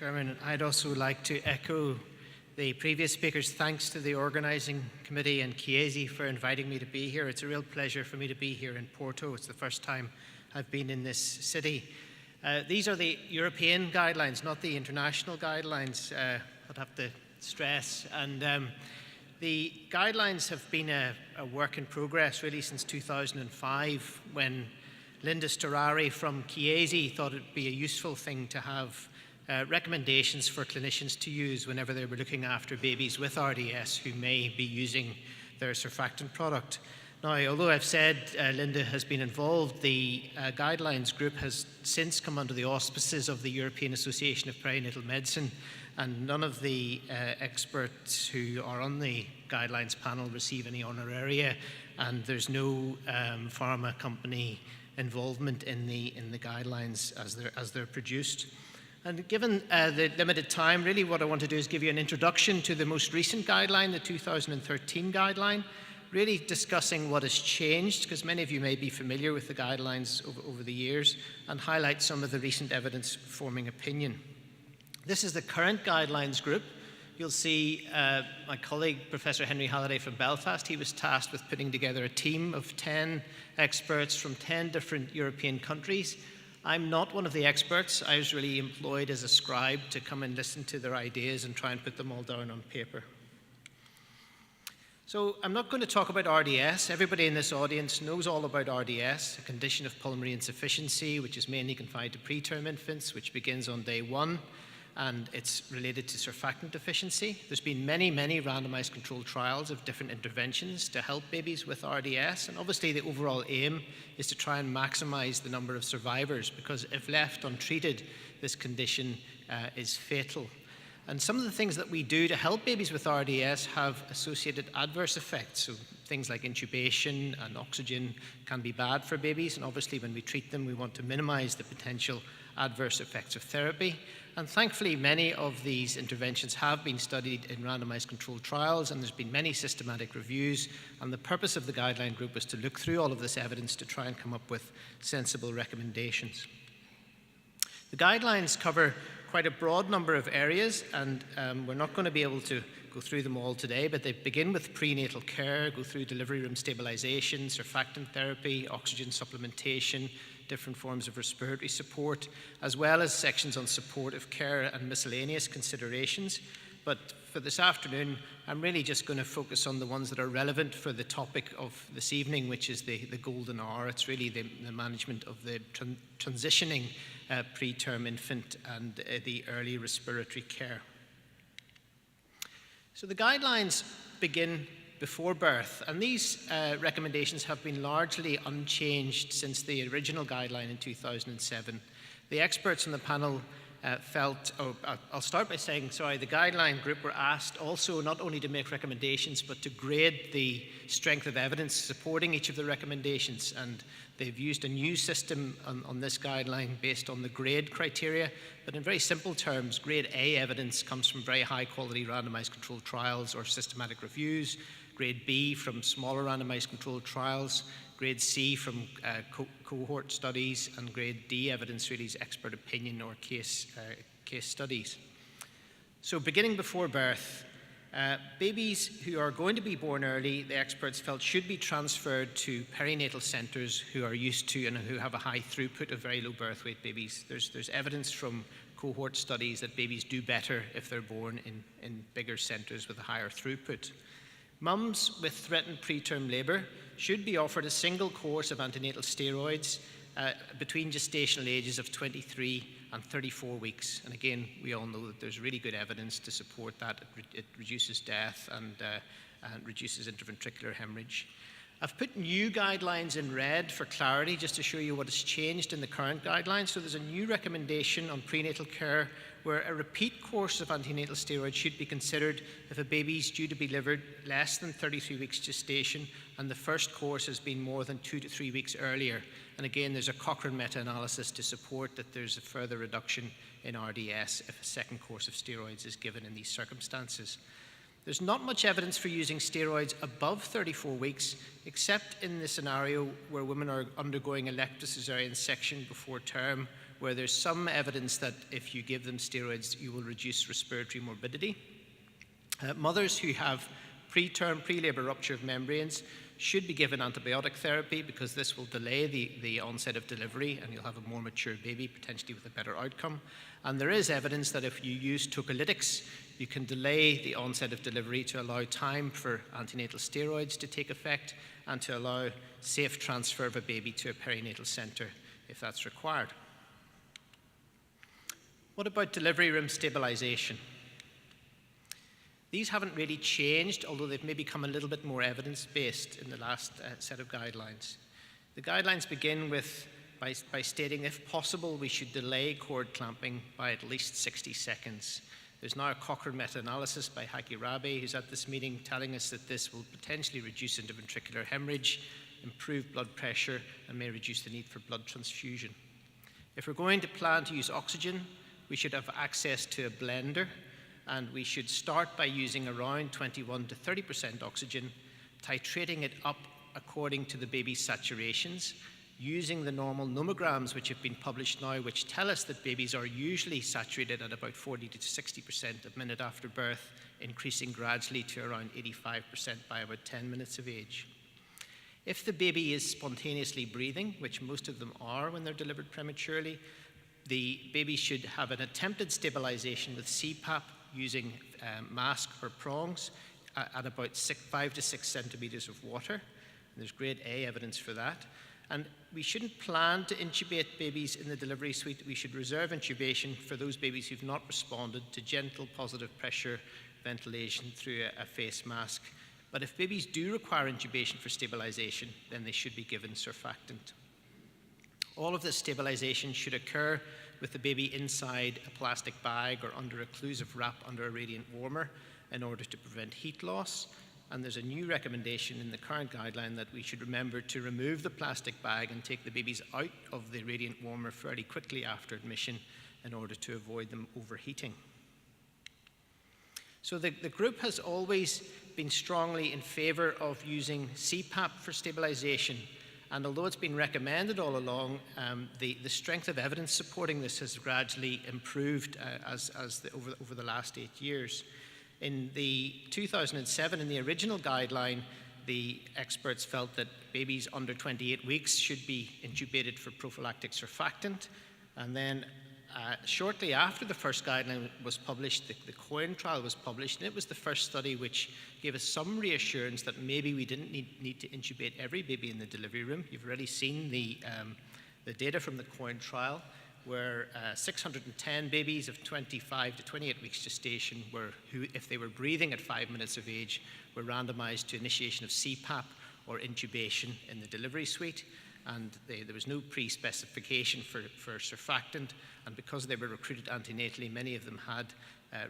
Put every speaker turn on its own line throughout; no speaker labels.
Chairman. I'd also like to echo the previous speakers' thanks to the organising committee and Chiesi for inviting me to be here. It's a real pleasure for me to be here in Porto. It's the first time I've been in this city. These are the European guidelines, not the international guidelines, I'd have to stress. And the guidelines have been a work in progress really since 2005, when Linda Storari from Chiesi thought it'd be a useful thing to have recommendations for clinicians to use whenever they were looking after babies with RDS who may be using their surfactant product. Now, although I've said Linda has been involved, the guidelines group has since come under the auspices of the European Association of Perinatal Medicine, and none of the experts who are on the guidelines panel receive any honoraria, and there's no pharma company involvement in the guidelines as they're produced. And given the limited time, really what I want to do is give you an introduction to the most recent guideline, the 2013 guideline, really discussing what has changed, because many of you may be familiar with the guidelines over the years, and highlight some of the recent evidence forming opinion. This is the current guidelines group. You'll see my colleague, Professor Henry Halliday from Belfast. He was tasked with putting together a team of 10 experts from 10 different European countries. I'm not one of the experts. I was really employed as a scribe to come and listen to their ideas and try and put them all down on paper. So I'm not going to talk about RDS. Everybody in this audience knows all about RDS, a condition of pulmonary insufficiency, which is mainly confined to preterm infants, which begins on day 1, and it's related to surfactant deficiency. There's been many, many randomized controlled trials of different interventions to help babies with RDS, and obviously the overall aim is to try and maximize the number of survivors, because if left untreated, this condition is fatal. And some of the things that we do to help babies with RDS have associated adverse effects. So things like intubation and oxygen can be bad for babies, and obviously when we treat them, we want to minimize the potential adverse effects of therapy. And thankfully, many of these interventions have been studied in randomized controlled trials, and there's been many systematic reviews. And the purpose of the guideline group was to look through all of this evidence to try and come up with sensible recommendations. The guidelines cover quite a broad number of areas, and we're not going to be able to go through them all today, but they begin with prenatal care, go through delivery room stabilization, surfactant therapy, oxygen supplementation, different forms of respiratory support, as well as sections on supportive care and miscellaneous considerations. But for this afternoon, I'm really just going to focus on the ones that are relevant for the topic of this evening, which is the golden hour. It's really the management of the transitioning preterm infant and the early respiratory care. So the guidelines begin before birth, and these recommendations have been largely unchanged since the original guideline in 2007. The experts on the panel I'll start by saying, the guideline group were asked also not only to make recommendations, but to grade the strength of evidence supporting each of the recommendations. And they've used a new system on this guideline based on the grade criteria. But in very simple terms, grade A evidence comes from very high quality randomized controlled trials or systematic reviews. Grade B from smaller randomized controlled trials. Grade C from cohort studies, and grade D evidence really is expert opinion or case studies. So beginning before birth, babies who are going to be born early, the experts felt should be transferred to perinatal centres who are used to and who have a high throughput of very low birth weight babies. There's evidence from cohort studies that babies do better if they're born in bigger centres with a higher throughput. Mums with threatened preterm labour should be offered a single course of antenatal steroids between gestational ages of 23 and 34 weeks. And again, we all know that there's really good evidence to support that. It reduces death and reduces intraventricular hemorrhage. I've put new guidelines in red for clarity, just to show you what has changed in the current guidelines. So there's a new recommendation on prenatal care where a repeat course of antenatal steroids should be considered if a baby is due to be delivered less than 33 weeks gestation and the first course has been more than 2 to 3 weeks earlier. And again, there's a Cochrane meta-analysis to support that there's a further reduction in RDS if a second course of steroids is given in these circumstances. There's not much evidence for using steroids above 34 weeks, except in the scenario where women are undergoing elective cesarean section before term, where there's some evidence that if you give them steroids, you will reduce respiratory morbidity. Mothers who have preterm, pre-labor rupture of membranes should be given antibiotic therapy because this will delay the onset of delivery and you'll have a more mature baby, potentially with a better outcome. And there is evidence that if you use tocolytics, you can delay the onset of delivery to allow time for antenatal steroids to take effect and to allow safe transfer of a baby to a perinatal centre if that's required. What about delivery room stabilisation? These haven't really changed, although they've maybe become a little bit more evidence-based in the last set of guidelines. The guidelines begin by stating, if possible, we should delay cord clamping by at least 60 seconds. There's now a Cochrane meta-analysis by Haki Rabi, who's at this meeting, telling us that this will potentially reduce interventricular hemorrhage, improve blood pressure, and may reduce the need for blood transfusion. If we're going to plan to use oxygen, we should have access to a blender, and we should start by using around 21 to 30% oxygen, titrating it up according to the baby's saturations, using the normal nomograms which have been published now, which tell us that babies are usually saturated at about 40 to 60% a minute after birth, increasing gradually to around 85% by about 10 minutes of age. If the baby is spontaneously breathing, which most of them are when they're delivered prematurely, the baby should have an attempted stabilization with CPAP using mask or prongs at about 5 to 6 centimeters of water. And there's grade A evidence for that. And we shouldn't plan to intubate babies in the delivery suite. We should reserve intubation for those babies who've not responded to gentle positive pressure ventilation through a face mask. But if babies do require intubation for stabilization, then they should be given surfactant. All of this stabilization should occur with the baby inside a plastic bag or under occlusive wrap under a radiant warmer in order to prevent heat loss. And there's a new recommendation in the current guideline that we should remember to remove the plastic bag and take the babies out of the radiant warmer fairly quickly after admission in order to avoid them overheating. So the group has always been strongly in favour of using CPAP for stabilization. And although it's been recommended all along, the strength of evidence supporting this has gradually improved over the last 8 years. In the 2007, in the original guideline, the experts felt that babies under 28 weeks should be intubated for prophylactic surfactant. And then shortly after the first guideline was published, the COIN trial was published, and it was the first study which gave us some reassurance that maybe we didn't need to intubate every baby in the delivery room. You've already seen the data from the COIN trial, where 610 babies of 25 to 28 weeks gestation who, if they were breathing at 5 minutes of age, were randomized to initiation of CPAP or intubation in the delivery suite. And there was no pre-specification for surfactant, and because they were recruited antenatally, many of them had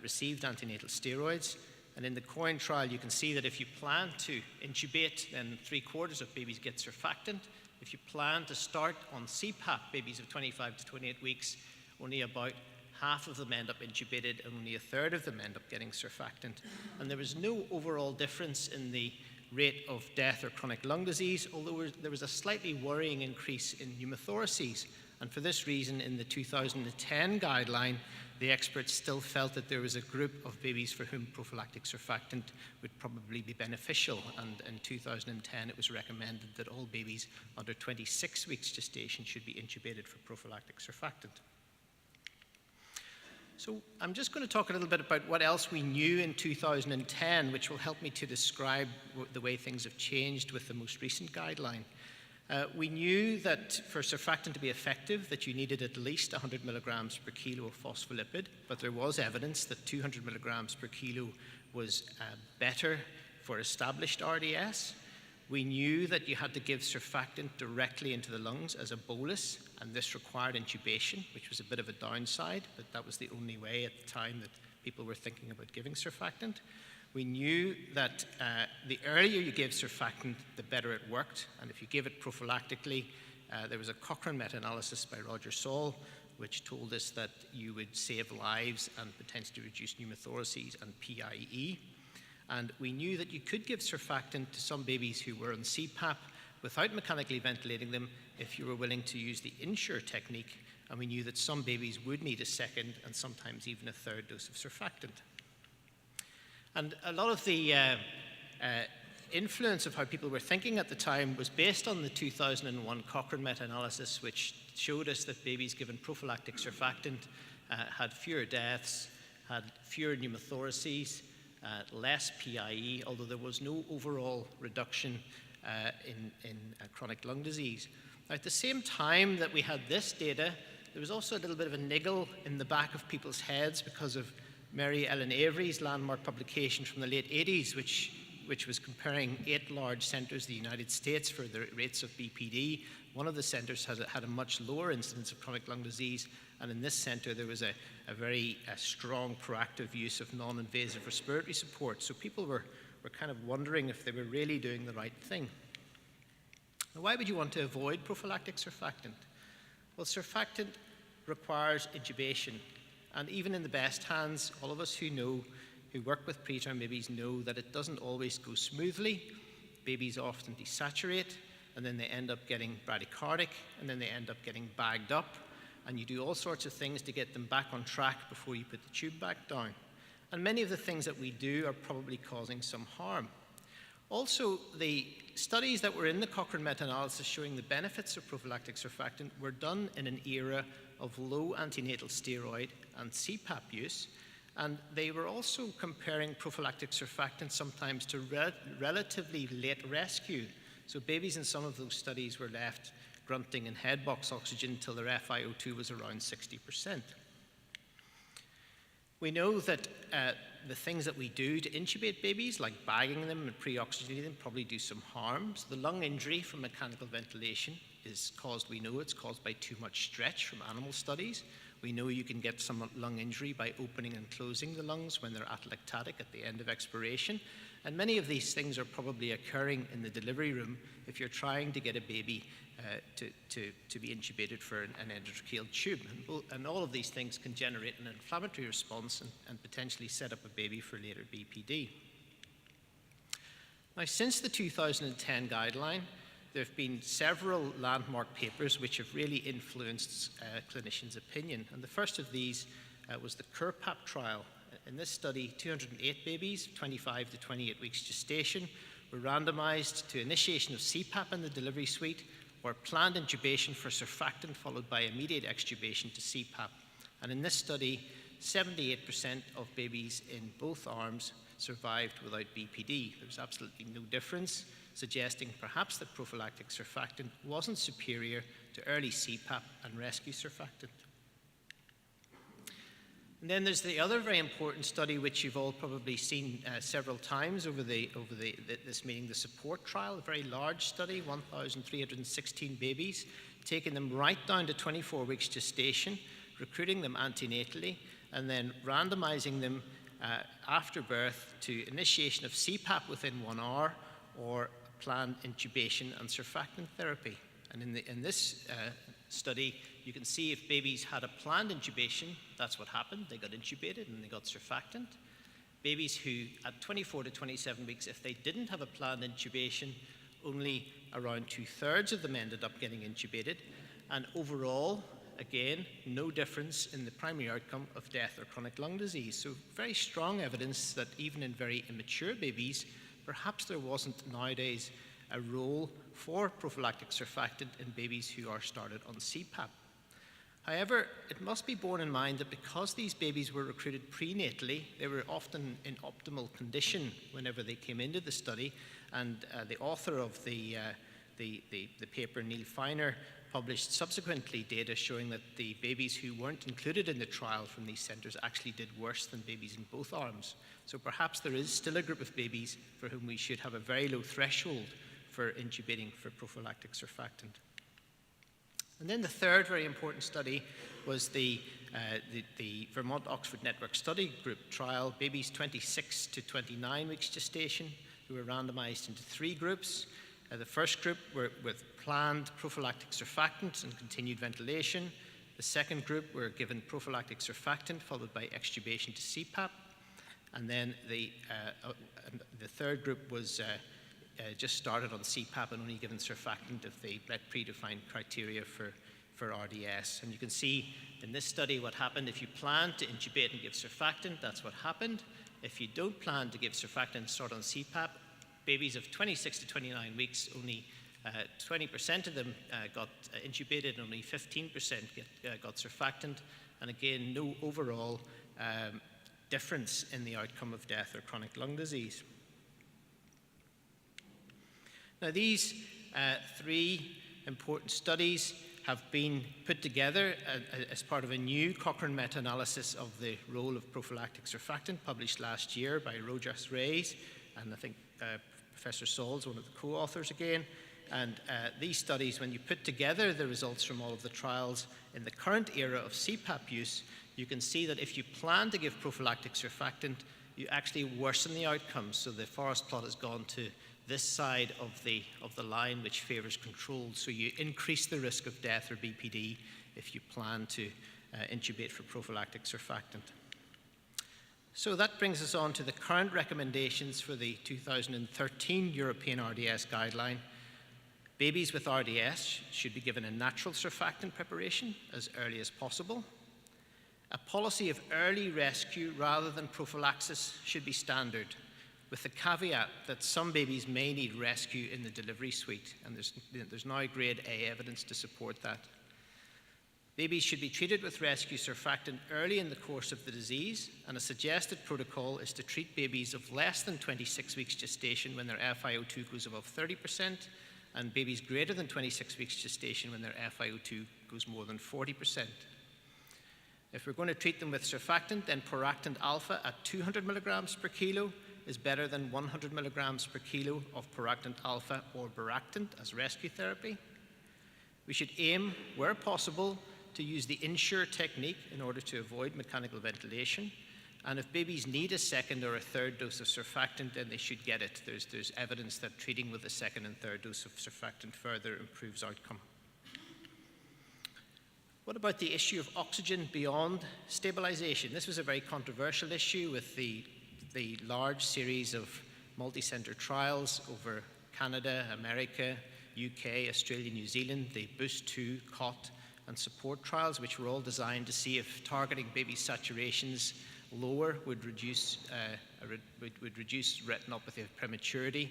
received antenatal steroids. And in the COIN trial, you can see that if you plan to intubate, then 3/4 of babies get surfactant. If you plan to start on CPAP, babies of 25 to 28 weeks, only about half of them end up intubated, and only 1/3 of them end up getting surfactant. And there was no overall difference in the rate of death or chronic lung disease, although there was a slightly worrying increase in pneumothoraces. And for this reason, in the 2010 guideline, the experts still felt that there was a group of babies for whom prophylactic surfactant would probably be beneficial. And in 2010, it was recommended that all babies under 26 weeks gestation should be intubated for prophylactic surfactant. So I'm just going to talk a little bit about what else we knew in 2010, which will help me to describe the way things have changed with the most recent guideline. We knew that for surfactant to be effective, that you needed at least 100 milligrams per kilo of phospholipid, but there was evidence that 200 milligrams per kilo was better for established RDS. We knew that you had to give surfactant directly into the lungs as a bolus, and this required intubation, which was a bit of a downside, but that was the only way at the time that people were thinking about giving surfactant. We knew that the earlier you gave surfactant, the better it worked, and if you gave it prophylactically, there was a Cochrane meta-analysis by Roger Saul, which told us that you would save lives and potentially reduce pneumothoraces and PIE. And we knew that you could give surfactant to some babies who were on CPAP without mechanically ventilating them if you were willing to use the INSURE technique. and we knew that some babies would need a second and sometimes even a third dose of surfactant. And a lot of the influence of how people were thinking at the time was based on the 2001 Cochrane meta-analysis, which showed us that babies given prophylactic surfactant had fewer deaths, had fewer pneumothoraces, less PIE, although there was no overall reduction in chronic lung disease. Now, at the same time that we had this data, there was also a little bit of a niggle in the back of people's heads because of Mary Ellen Avery's landmark publication from the late 80s, which was comparing 8 large centres in the United States for the rates of BPD. One of the centres had a much lower incidence of chronic lung disease, and in this centre there was a very strong proactive use of non-invasive respiratory support. So people were kind of wondering if they were really doing the right thing. Now, why would you want to avoid prophylactic surfactant? Well, surfactant requires intubation, and even in the best hands, all of us who work with preterm babies know that it doesn't always go smoothly. Babies often desaturate, and then they end up getting bradycardic, and then they end up getting bagged up, and you do all sorts of things to get them back on track before you put the tube back down. And many of the things that we do are probably causing some harm. Also, the studies that were in the Cochrane meta-analysis showing the benefits of prophylactic surfactant were done in an era of low antenatal steroid and CPAP use, and they were also comparing prophylactic surfactant sometimes to relatively late rescue. So babies in some of those studies were left grunting in head box oxygen until their FiO2 was around 60%. We know that the things that we do to intubate babies, like bagging them and pre-oxygenating them, probably do some harm. So the lung injury from mechanical ventilation we know it's caused by too much stretch from animal studies. We know you can get some lung injury by opening and closing the lungs when they're atelectatic at the end of expiration. And many of these things are probably occurring in the delivery room if you're trying to get a baby to be intubated for an endotracheal tube. And all of these things can generate an inflammatory response and potentially set up a baby for later BPD. Now, since the 2010 guideline, there have been several landmark papers which have really influenced clinicians' opinion. And the first of these was the CURPAP trial. In this study, 208 babies, 25 to 28 weeks gestation, were randomized to initiation of CPAP in the delivery suite or planned intubation for surfactant followed by immediate extubation to CPAP. And in this study, 78% of babies in both arms survived without BPD. There was absolutely no difference, suggesting perhaps that prophylactic surfactant wasn't superior to early CPAP and rescue surfactant. And then there's the other very important study which you've all probably seen several times over this meeting, the SUPPORT trial, a very large study, 1,316 babies, taking them right down to 24 weeks gestation, recruiting them antenatally, and then randomizing them after birth to initiation of CPAP within 1 hour or planned intubation and surfactant therapy. And in this study, you can see if babies had a planned intubation, that's what happened. They got intubated and they got surfactant. Babies who, at 24 to 27 weeks, if they didn't have a planned intubation, only around 2/3 of them ended up getting intubated. And overall, again, no difference in the primary outcome of death or chronic lung disease. So very strong evidence that even in very immature babies, perhaps there wasn't nowadays a role for prophylactic surfactant in babies who are started on CPAP. However, it must be borne in mind that because these babies were recruited prenatally, they were often in optimal condition whenever they came into the study, and the author of the paper, Neil Feiner, published subsequently data showing that the babies who weren't included in the trial from these centres actually did worse than babies in both arms. So perhaps there is still a group of babies for whom we should have a very low threshold for intubating for prophylactic surfactant. And then the third very important study was the Vermont-Oxford Network Study Group trial, babies 26 to 29 weeks gestation, who were randomized into 3 groups. The first group were with planned prophylactic surfactant and continued ventilation. The second group were given prophylactic surfactant followed by extubation to CPAP. And then the third group was just started on CPAP and only given surfactant if they met predefined criteria for for RDS. And you can see in this study what happened. If you plan to intubate and give surfactant, that's what happened. If you don't plan to give surfactant, start on CPAP, babies of 26 to 29 weeks, only 20% of them got intubated, and only 15% got surfactant. And again, no overall difference in the outcome of death or chronic lung disease. Now, these three important studies have been put together as part of a new Cochrane meta-analysis of the role of prophylactic surfactant, published last year by Rojas Reyes, and I think Professor Saul's one of the co-authors again. And these studies, when you put together the results from all of the trials in the current era of CPAP use, you can see that if you plan to give prophylactic surfactant, you actually worsen the outcomes. So the forest plot has gone to this side of the line, which favors control. So you increase the risk of death or BPD if you plan to intubate for prophylactic surfactant. So that brings us on to the current recommendations for the 2013 European RDS guideline. Babies with RDS should be given a natural surfactant preparation as early as possible. A policy of early rescue rather than prophylaxis should be standard, with the caveat that some babies may need rescue in the delivery suite, and there's now grade A evidence to support that. Babies should be treated with rescue surfactant early in the course of the disease, and a suggested protocol is to treat babies of less than 26 weeks gestation when their FiO2 goes above 30%, and babies greater than 26 weeks gestation when their FiO2 goes more than 40%. If we're going to treat them with surfactant, then poractant alpha at 200 milligrams per kilo is better than 100 milligrams per kilo of poractant alpha or Baractant as rescue therapy. We should aim, where possible, to use the INSURE technique in order to avoid mechanical ventilation. And if babies need a second or a third dose of surfactant, then they should get it. There's evidence that treating with a second and third dose of surfactant further improves outcome. What about the issue of oxygen beyond stabilization? This was a very controversial issue with the large series of multi-center trials over Canada, America, UK, Australia, New Zealand, the Boost 2, COT, and support trials, which were all designed to see if targeting baby saturations lower would reduce retinopathy of prematurity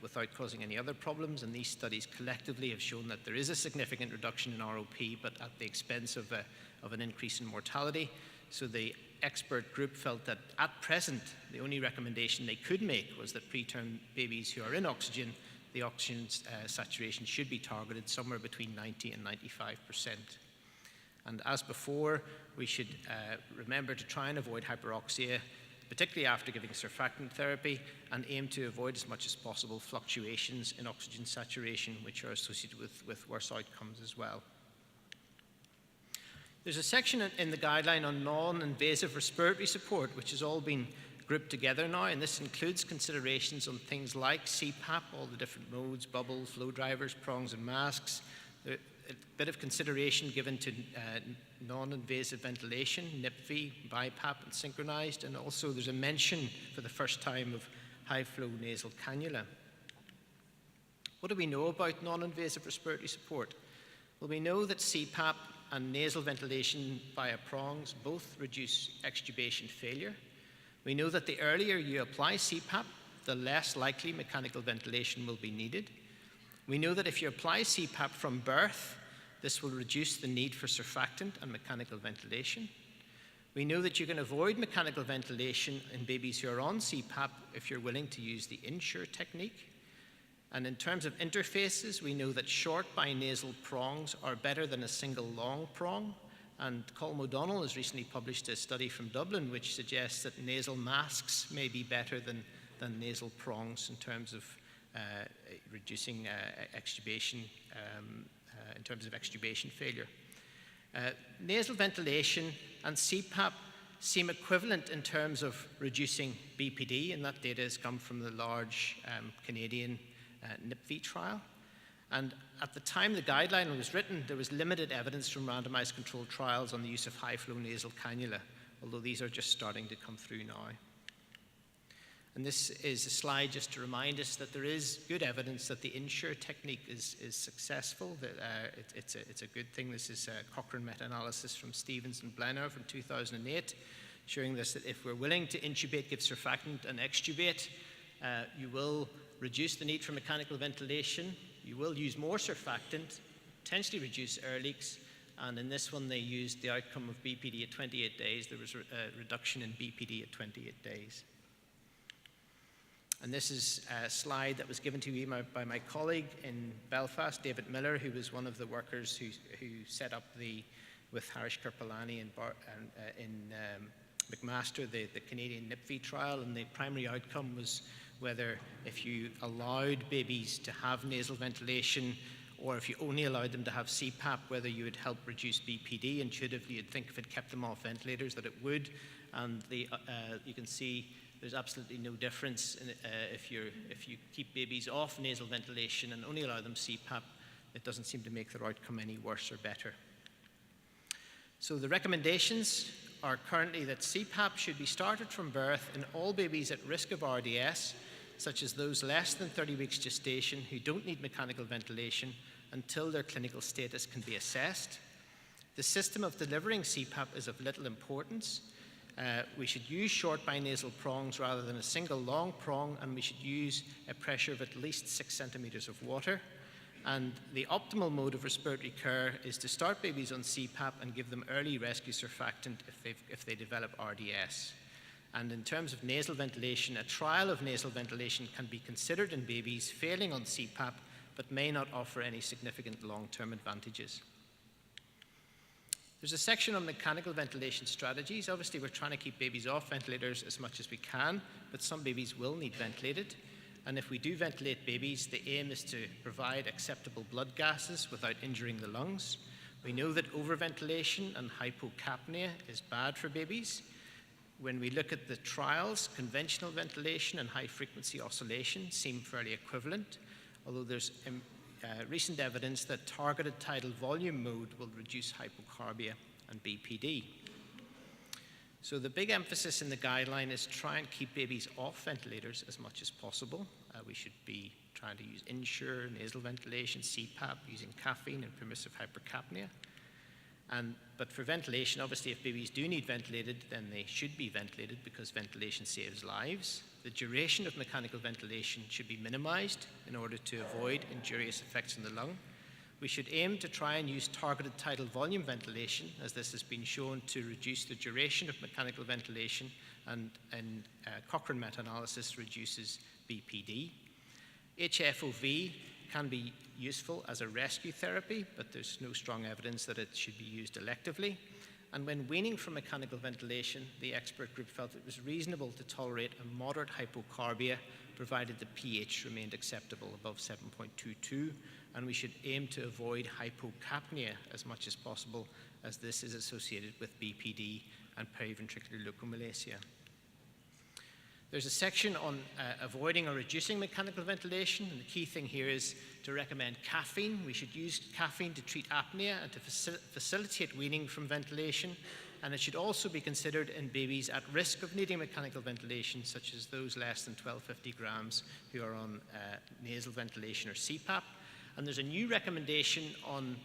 without causing any other problems. And these studies collectively have shown that there is a significant reduction in ROP, but at the expense of an increase in mortality. So the expert group felt that at present, the only recommendation they could make was that preterm babies who are in oxygen, the oxygen saturation should be targeted somewhere between 90 and 95%. And as before, we should remember to try and avoid hyperoxia, particularly after giving surfactant therapy, and aim to avoid as much as possible fluctuations in oxygen saturation, which are associated with worse outcomes as well. There's a section in the guideline on non-invasive respiratory support, which has all been grouped together now, and this includes considerations on things like CPAP, all the different modes, bubble, flow drivers, prongs, and masks. A bit of consideration given to non-invasive ventilation, NIPV, BiPAP, and synchronized, and also there's a mention for the first time of high-flow nasal cannula. What do we know about non-invasive respiratory support? Well, we know that CPAP and nasal ventilation via prongs both reduce extubation failure. We know that the earlier you apply CPAP, the less likely mechanical ventilation will be needed. We know that if you apply CPAP from birth, this will reduce the need for surfactant and mechanical ventilation. We know that you can avoid mechanical ventilation in babies who are on CPAP if you're willing to use the INSURE technique. And in terms of interfaces, we know that short binasal prongs are better than a single long prong. And Colm O'Donnell has recently published a study from Dublin which suggests that nasal masks may be better than nasal prongs in terms of reducing extubation, in terms of extubation failure. Nasal ventilation and CPAP seem equivalent in terms of reducing BPD, and that data has come from the large Canadian NIPV trial. And at the time the guideline was written, there was limited evidence from randomized controlled trials on the use of high-flow nasal cannula, although these are just starting to come through now. And this is a slide just to remind us that there is good evidence that the Ensure technique is successful, that it's a good thing. This is a Cochrane meta-analysis from Stevens and Blenner from 2008, showing this that if we're willing to intubate, give surfactant, and extubate, you will reduce the need for mechanical ventilation, you will use more surfactant, potentially reduce air leaks, and in this one they used the outcome of BPD at 28 days. There was a reduction in BPD at 28 days. And this is a slide that was given to me by my colleague in Belfast, David Miller, who was one of the workers who set up with Harish Kirpalani in McMaster, the Canadian NIPV trial, and the primary outcome was whether if you allowed babies to have nasal ventilation or if you only allowed them to have CPAP, whether you would help reduce BPD. Intuitively, you'd think if it kept them off ventilators that it would, and you can see there's absolutely no difference if you keep babies off nasal ventilation and only allow them CPAP. It doesn't seem to make their outcome any worse or better. So the recommendations are currently that CPAP should be started from birth in all babies at risk of RDS, such as those less than 30 weeks gestation who don't need mechanical ventilation until their clinical status can be assessed. The system of delivering CPAP is of little importance. We should use short binasal prongs rather than a single long prong, and we should use a pressure of at least 6 centimeters of water. And the optimal mode of respiratory care is to start babies on CPAP and give them early rescue surfactant if they develop RDS. And in terms of nasal ventilation, a trial of nasal ventilation can be considered in babies failing on CPAP, but may not offer any significant long-term advantages. There's a section on mechanical ventilation strategies. Obviously, we're trying to keep babies off ventilators as much as we can, but some babies will need ventilated. And if we do ventilate babies, the aim is to provide acceptable blood gases without injuring the lungs. We know that overventilation and hypocapnia is bad for babies. When we look at the trials, conventional ventilation and high-frequency oscillation seem fairly equivalent, although there's recent evidence that targeted tidal volume mode will reduce hypocarbia and BPD. So the big emphasis in the guideline is try and keep babies off ventilators as much as possible. We should be trying to use Ensure, nasal ventilation, CPAP, using caffeine and permissive hypercapnia. But for ventilation, obviously, if babies do need ventilated, then they should be ventilated because ventilation saves lives. The duration of mechanical ventilation should be minimized in order to avoid injurious effects on the lung. We should aim to try and use targeted tidal volume ventilation, as this has been shown to reduce the duration of mechanical ventilation, and Cochrane meta-analysis reduces BPD. HFOV can be useful as a rescue therapy, but there's no strong evidence that it should be used electively. And when weaning from mechanical ventilation, the expert group felt it was reasonable to tolerate a moderate hypocarbia, provided the pH remained acceptable above 7.22, and we should aim to avoid hypocapnia as much as possible, as this is associated with BPD and periventricular leukomalacia. There's a section on avoiding or reducing mechanical ventilation, and the key thing here is to recommend caffeine. We should use caffeine to treat apnea and to facilitate weaning from ventilation, and it should also be considered in babies at risk of needing mechanical ventilation, such as those less than 1250 grams who are on nasal ventilation or CPAP. And there's a new recommendation on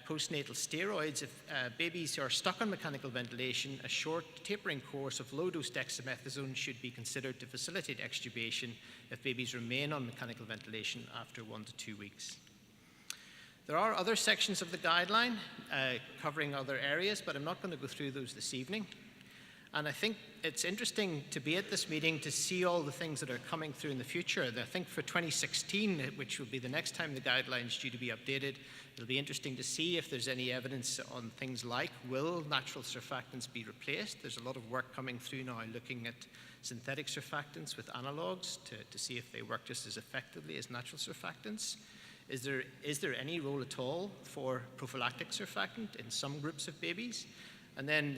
postnatal steroids. If babies who are stuck on mechanical ventilation, a short tapering course of low-dose dexamethasone should be considered to facilitate extubation if babies remain on mechanical ventilation after 1 to 2 weeks. There are other sections of the guideline covering other areas, but I'm not going to go through those this evening. And I think it's interesting to be at this meeting to see all the things that are coming through in the future. I think for 2016, which will be the next time the guidelines are due to be updated, it'll be interesting to see if there's any evidence on things like, will natural surfactants be replaced? There's a lot of work coming through now looking at synthetic surfactants with analogues to see if they work just as effectively as natural surfactants. Is there any role at all for prophylactic surfactant in some groups of babies? And then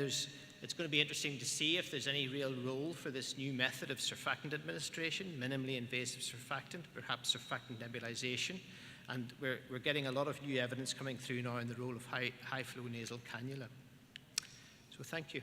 it's going to be interesting to see if there's any real role for this new method of surfactant administration, minimally invasive surfactant, perhaps surfactant nebulization. And we're getting a lot of new evidence coming through now in the role of high-flow nasal cannula. So thank you.